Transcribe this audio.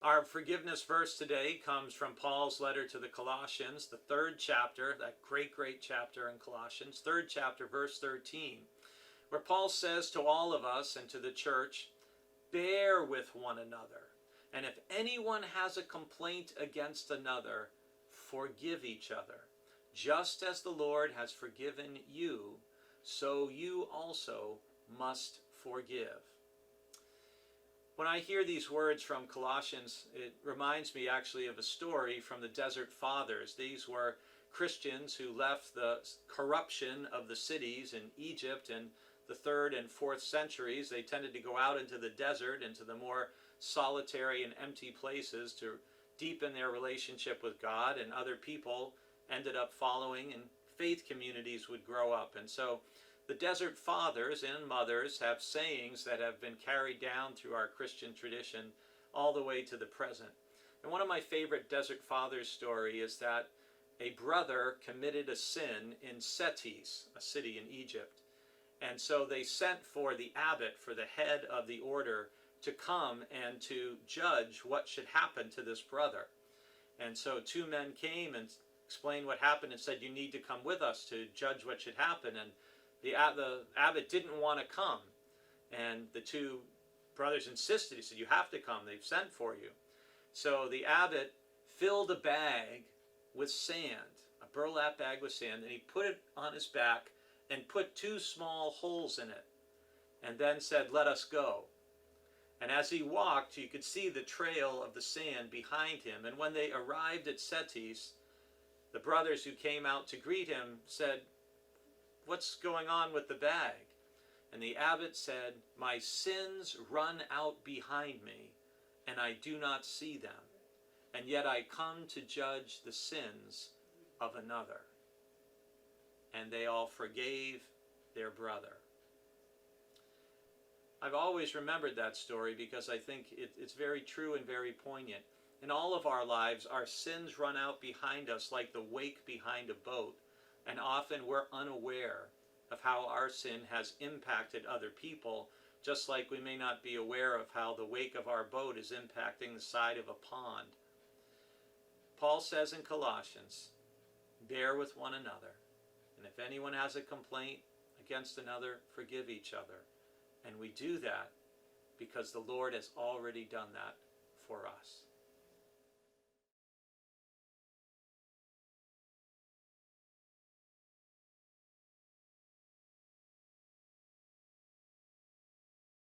Our forgiveness verse today comes from Paul's letter to the Colossians, the 3rd chapter, that great chapter in Colossians, 3rd chapter, verse 13, where Paul says to all of us and to the church, bear with one another. And if anyone has a complaint against another, forgive each other. Just as the Lord has forgiven you, so you also must forgive. When I hear these words from Colossians, it reminds me actually of a story from the Desert Fathers. These were Christians who left the corruption of the cities in Egypt in the 3rd and 4th centuries. They tended to go out into the desert, into the more solitary and empty places to deepen their relationship with God, and other people ended up following, and faith communities would grow up. And so the Desert Fathers and Mothers have sayings that have been carried down through our Christian tradition all the way to the present. And one of my favorite Desert Fathers story is that a brother committed a sin in Setis, a city in Egypt. And so they sent for the abbot, for the head of the order, to come and to judge what should happen to this brother. And so 2 men came and explained what happened and said, you need to come with us to judge what should happen. And the abbot didn't want to come. And the 2 brothers insisted. He said, you have to come. They've sent for you. So the abbot filled a bag with sand, a burlap bag with sand, and he put it on his back and put 2 small holes in it, and then said, let us go. And as he walked, you could see the trail of the sand behind him. And when they arrived at Setis, the brothers who came out to greet him said, what's going on with the bag? And the abbot said, my sins run out behind me, and I do not see them. And yet I come to judge the sins of another. And they all forgave their brother. I've always remembered that story because I think it's very true and very poignant. In all of our lives, our sins run out behind us like the wake behind a boat. And often we're unaware of how our sin has impacted other people, just like we may not be aware of how the wake of our boat is impacting the side of a pond. Paul says in Colossians, bear with one another. And if anyone has a complaint against another, forgive each other. And we do that because the Lord has already done that for us.